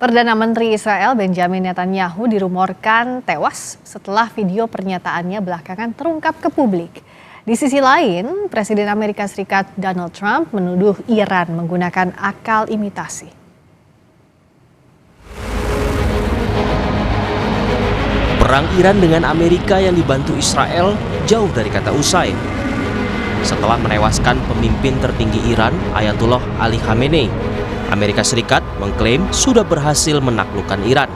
Perdana Menteri Israel Benjamin Netanyahu dirumorkan tewas setelah video pernyataannya belakangan terungkap ke publik. Di sisi lain, Presiden Amerika Serikat Donald Trump menuduh Iran menggunakan akal imitasi. Perang Iran dengan Amerika yang dibantu Israel jauh dari kata usai. Setelah menewaskan pemimpin tertinggi Iran, Ayatollah Ali Khamenei, Amerika Serikat mengklaim sudah berhasil menaklukkan Iran.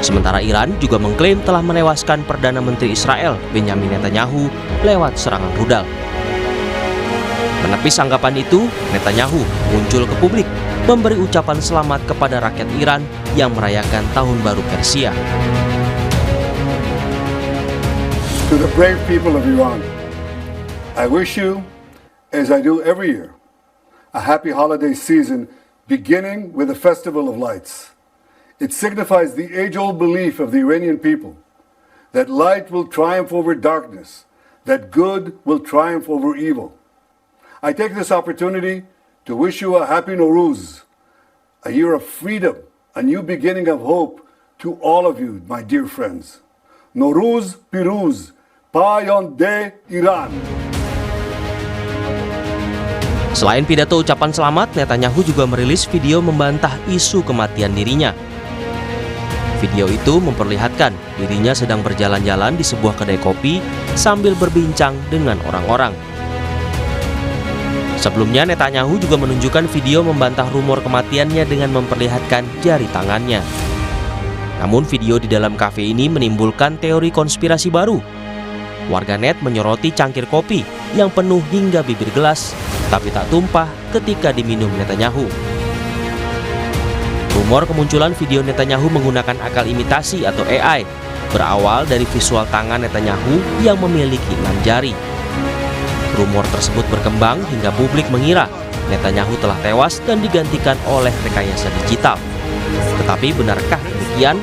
Sementara Iran juga mengklaim telah menewaskan Perdana Menteri Israel Benjamin Netanyahu lewat serangan rudal. Menepis anggapan itu, Netanyahu muncul ke publik memberi ucapan selamat kepada rakyat Iran yang merayakan Tahun Baru Persia. To the brave people of Iran, I wish you, as I do every year, a happy holiday season beginning with the Festival of Lights. It signifies the age-old belief of the Iranian people that light will triumph over darkness, that good will triumph over evil. I take this opportunity to wish you a happy Nowruz, a year of freedom, a new beginning of hope to all of you, my dear friends. Nowruz Piruz, Payonde Iran. Selain pidato ucapan selamat, Netanyahu juga merilis video membantah isu kematian dirinya. Video itu memperlihatkan dirinya sedang berjalan-jalan di sebuah kedai kopi sambil berbincang dengan orang-orang. Sebelumnya, Netanyahu juga menunjukkan video membantah rumor kematiannya dengan memperlihatkan jari tangannya. Namun video di dalam kafe ini menimbulkan teori konspirasi baru. Warganet menyoroti cangkir kopi yang penuh hingga bibir gelas, tapi tak tumpah ketika diminum Netanyahu. Rumor kemunculan video Netanyahu menggunakan akal imitasi atau AI berawal dari visual tangan Netanyahu yang memiliki 6 jari. Rumor tersebut berkembang hingga publik mengira Netanyahu telah tewas dan digantikan oleh rekayasa digital. Tetapi benarkah demikian?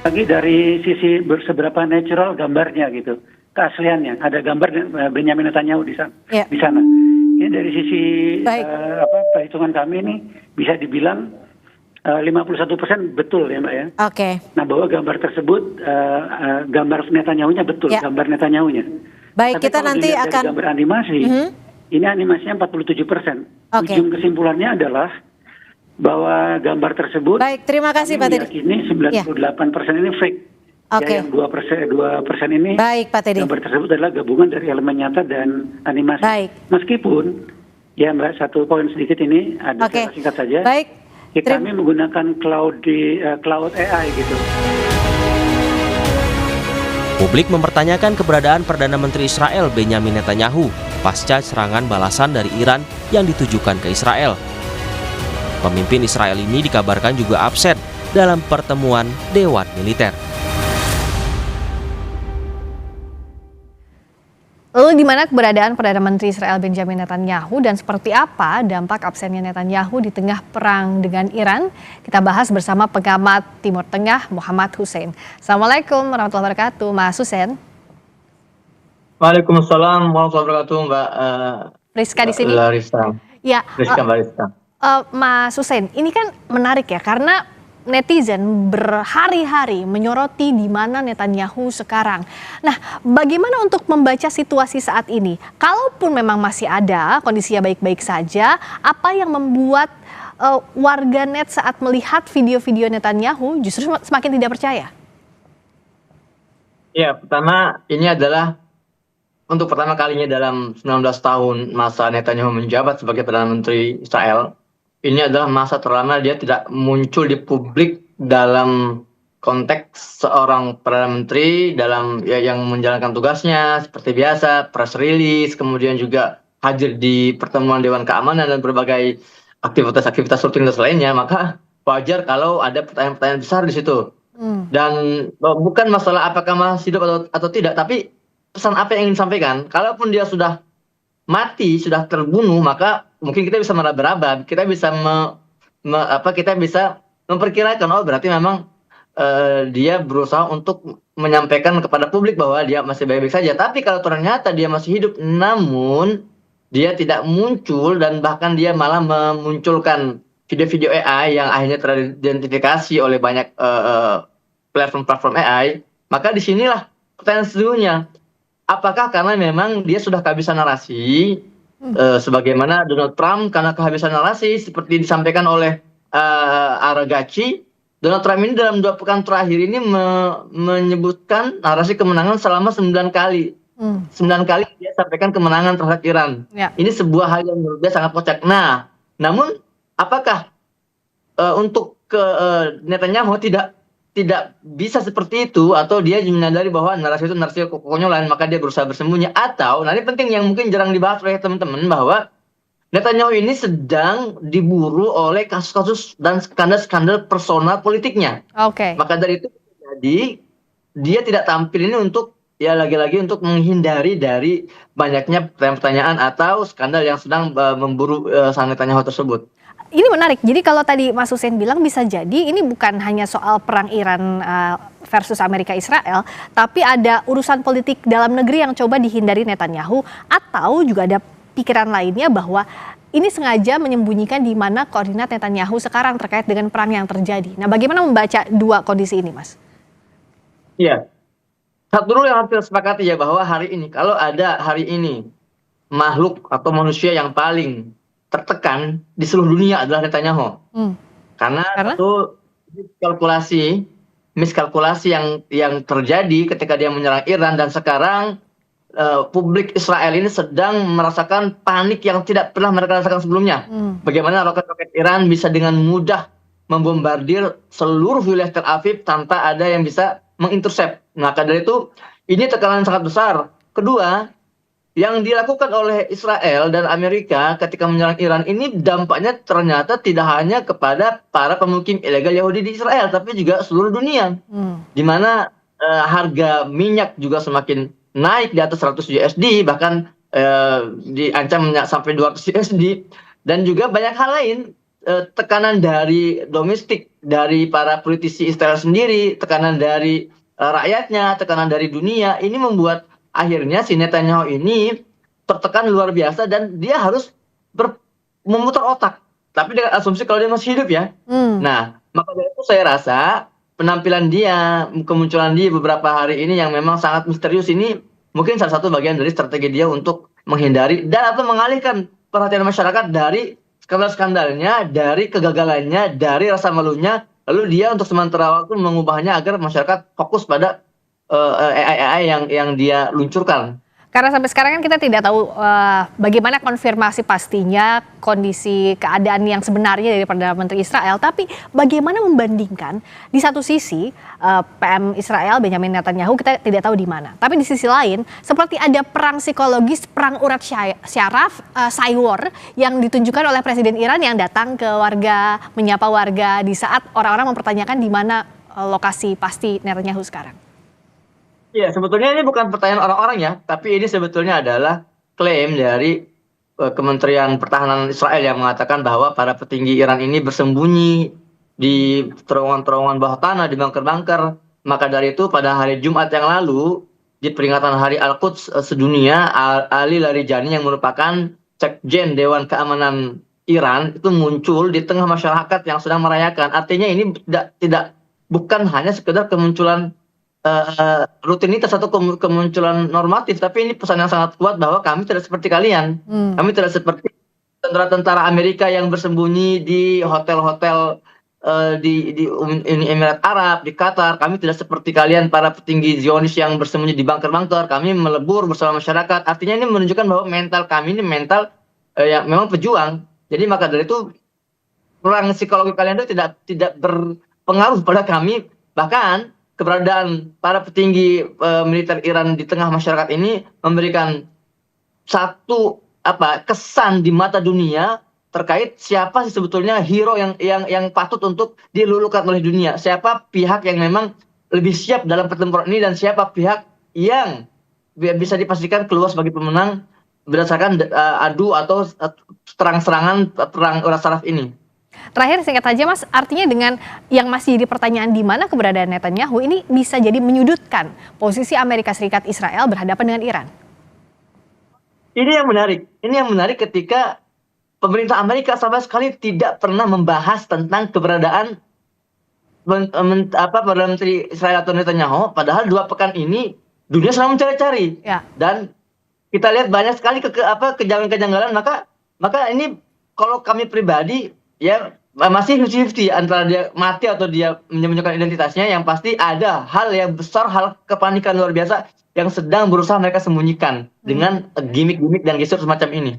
Lagi dari sisi seberapa natural gambarnya gitu, keasliannya. Ada gambar Benjamin Netanyahu di sana. Ya. Di sana. Ini dari sisi perhitungan kami ini bisa dibilang 51% betul ya Mbak ya. Oke. Nah bahwa gambar tersebut gambar Netanyahunya betul, Ya. gambar Netanyahunya. Baik, Tapi kita kalau nanti dilihat dari akan gambar animasi, ini animasinya 47%. Oke. Ujung kesimpulannya adalah bahwa gambar tersebut. Baik, terima kasih Pak Teddy. Ini 98% ini fake. Oke. Ya, yang 2% ini. Baik, Pak Teddy. Gambar tersebut adalah gabungan dari elemen nyata dan animasi. Baik. Meskipun ya Mbak, satu poin sedikit ini ada Oke. secara singkat saja. Baik. Kami menggunakan cloud AI gitu. Publik mempertanyakan keberadaan Perdana Menteri Israel Benjamin Netanyahu pasca serangan balasan dari Iran yang ditujukan ke Israel. Pemimpin Israel ini dikabarkan juga absen dalam pertemuan Dewan Militer. Lalu di mana keberadaan Perdana Menteri Israel Benjamin Netanyahu dan seperti apa dampak absennya Netanyahu di tengah perang dengan Iran? Kita bahas bersama pengamat Timur Tengah Muhammad Hussein. Assalamualaikum warahmatullahi wabarakatuh, Mas Hussein. Waalaikumsalam warahmatullahi wabarakatuh, Mbak Rizka di sini. Larissa. Ya, Mbak Rizka. Mas Hussein, ini kan menarik ya karena netizen berhari-hari menyoroti di mana Netanyahu sekarang. Nah, bagaimana untuk membaca situasi saat ini? Kalaupun memang masih ada kondisinya baik-baik saja, apa yang membuat warganet saat melihat video-video Netanyahu justru semakin tidak percaya? Ya, pertama ini adalah untuk pertama kalinya dalam 19 tahun masa Netanyahu menjabat sebagai Perdana Menteri Israel. Ini adalah masa terlama dia tidak muncul di publik dalam konteks seorang Perdana Menteri dalam yang menjalankan tugasnya seperti biasa, press release, kemudian juga hadir di pertemuan Dewan Keamanan dan berbagai aktivitas rutinitas lainnya, maka wajar kalau ada pertanyaan-pertanyaan besar di situ. Dan bukan masalah apakah masih hidup atau tidak, tapi pesan apa yang ingin disampaikan. Kalaupun dia sudah mati, sudah terbunuh, maka mungkin kita bisa meraba-raba, kita bisa kita bisa memperkirakan, oh berarti memang dia berusaha untuk menyampaikan kepada publik bahwa dia masih baik-baik saja. Tapi kalau ternyata dia masih hidup, namun dia tidak muncul dan bahkan dia malah memunculkan video-video AI yang akhirnya teridentifikasi oleh banyak platform-platform AI, maka disinilah pertanyaan sesungguhnya, apakah karena memang dia sudah kehabisan narasi, sebagaimana Donald Trump karena kehabisan narasi seperti disampaikan oleh Aragaci, Donald Trump ini dalam 2 pekan terakhir ini menyebutkan narasi kemenangan selama 9 kali. 9 kali dia sampaikan kemenangan terhadap Iran. Ya. Ini sebuah hal yang menurut dia sangat kocak. Nah, namun apakah untuk Netanyahu tidak bisa seperti itu, atau dia menyadari bahwa narasi itu narasi kekonyolan, maka dia berusaha bersembunyi, atau nanti penting yang mungkin jarang dibahas oleh teman-teman, bahwa Netanyahu ini sedang diburu oleh kasus-kasus dan skandal-skandal personal politiknya. Oke. Maka dari itu jadi dia tidak tampil ini untuk lagi-lagi untuk menghindari dari banyaknya pertanyaan-pertanyaan atau skandal yang sedang memburu sang Netanyahu tersebut. Ini menarik. Jadi kalau tadi Mas Hussein bilang bisa jadi ini bukan hanya soal perang Iran versus Amerika Israel, tapi ada urusan politik dalam negeri yang coba dihindari Netanyahu, atau juga ada pikiran lainnya bahwa ini sengaja menyembunyikan di mana koordinat Netanyahu sekarang terkait dengan perang yang terjadi. Nah, bagaimana membaca 2 kondisi ini, Mas? Iya. Satu dulu yang harus kita sepakati ya, bahwa kalau ada hari ini makhluk atau manusia yang paling tertekan di seluruh dunia adalah Netanyahu. Karena itu miskalkulasi yang terjadi ketika dia menyerang Iran, dan sekarang publik Israel ini sedang merasakan panik yang tidak pernah mereka rasakan sebelumnya. Bagaimana roket-roket Iran bisa dengan mudah membombardir seluruh wilayah Tel Aviv tanpa ada yang bisa mengintercept. Maka dari itu ini tekanan sangat besar. Kedua, yang dilakukan oleh Israel dan Amerika ketika menyerang Iran ini dampaknya ternyata tidak hanya kepada para pemukim ilegal Yahudi di Israel, tapi juga seluruh dunia. Di mana harga minyak juga semakin naik di atas 100 USD, bahkan diancam sampai 200 USD, dan juga banyak hal lain, tekanan dari domestik, dari para politisi Israel sendiri, tekanan dari rakyatnya, tekanan dari dunia, ini membuat akhirnya si Netanyahu ini tertekan luar biasa, dan dia harus memutar otak, tapi dengan asumsi kalau dia masih hidup ya. Nah, maka dari itu saya rasa penampilan dia, kemunculan dia beberapa hari ini yang memang sangat misterius ini mungkin salah satu bagian dari strategi dia untuk menghindari dan atau mengalihkan perhatian masyarakat dari skandal-skandalnya, dari kegagalannya, dari rasa malunya, lalu dia untuk sementara waktu mengubahnya agar masyarakat fokus pada AI yang dia luncurkan. Karena sampai sekarang kan kita tidak tahu bagaimana konfirmasi pastinya kondisi keadaan yang sebenarnya dari Perdana Menteri Israel. Tapi bagaimana membandingkan di satu sisi PM Israel Benjamin Netanyahu kita tidak tahu di mana. Tapi di sisi lain seperti ada perang psikologis, perang urat syaraf, cyber yang ditunjukkan oleh Presiden Iran yang datang ke warga, menyapa warga di saat orang-orang mempertanyakan di mana lokasi pasti Netanyahu sekarang. Iya, sebetulnya ini bukan pertanyaan orang-orang ya, tapi ini sebetulnya adalah klaim dari Kementerian Pertahanan Israel yang mengatakan bahwa para petinggi Iran ini bersembunyi di terowongan-terowongan bawah tanah, di bunker-bunker. Maka dari itu pada hari Jumat yang lalu, di peringatan Hari Al-Quds sedunia, Ali Larijani yang merupakan Sekjen Dewan Keamanan Iran itu muncul di tengah masyarakat yang sedang merayakan. Artinya ini bukan hanya sekedar kemunculan rutinitas atau kemunculan normatif, tapi ini pesan yang sangat kuat bahwa kami tidak seperti kalian. Kami tidak seperti tentara-tentara Amerika yang bersembunyi di hotel-hotel di Emirat Arab, di Qatar. Kami tidak seperti kalian para petinggi Zionis yang bersembunyi di bunker-bunker. Kami melebur bersama masyarakat. Artinya ini menunjukkan bahwa mental kami ini mental yang memang pejuang. Jadi maka dari itu perang psikologi kalian itu tidak berpengaruh pada kami. Bahkan keberadaan para petinggi militer Iran di tengah masyarakat ini memberikan satu kesan di mata dunia terkait siapa sih sebetulnya hero yang patut untuk dilulukan oleh dunia, siapa pihak yang memang lebih siap dalam pertempuran ini, dan siapa pihak yang bisa dipastikan keluar sebagai pemenang berdasarkan adu atau terang-serangan perang urat syaraf ini. Terakhir singkat saja Mas, artinya dengan yang masih jadi pertanyaan di mana keberadaan Netanyahu ini bisa jadi menyudutkan posisi Amerika Serikat Israel berhadapan dengan Iran. Ini yang menarik ketika pemerintah Amerika sama sekali tidak pernah membahas tentang keberadaan Perdana Menteri Israel atau Netanyahu, padahal 2 pekan ini dunia sedang mencari-cari. Ya. Dan kita lihat banyak sekali kejanggalan-kejanggalan, maka ini kalau kami pribadi ya masih 50-50 antara dia mati atau dia menyembunyikan identitasnya. Yang pasti ada hal yang besar, hal kepanikan luar biasa yang sedang berusaha mereka sembunyikan dengan gimmick-gimmick dan gestur semacam ini.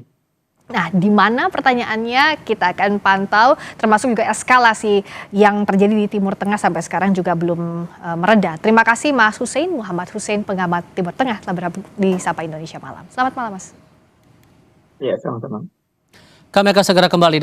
Nah, di mana pertanyaannya kita akan pantau, termasuk juga eskalasi yang terjadi di Timur Tengah sampai sekarang juga belum mereda. Terima kasih Mas Hussein, Muhammad Hussein, pengamat Timur Tengah, telah bergabung di Sapa Indonesia Malam. Selamat malam, Mas. Iya, sama-sama. Kami akan segera kembali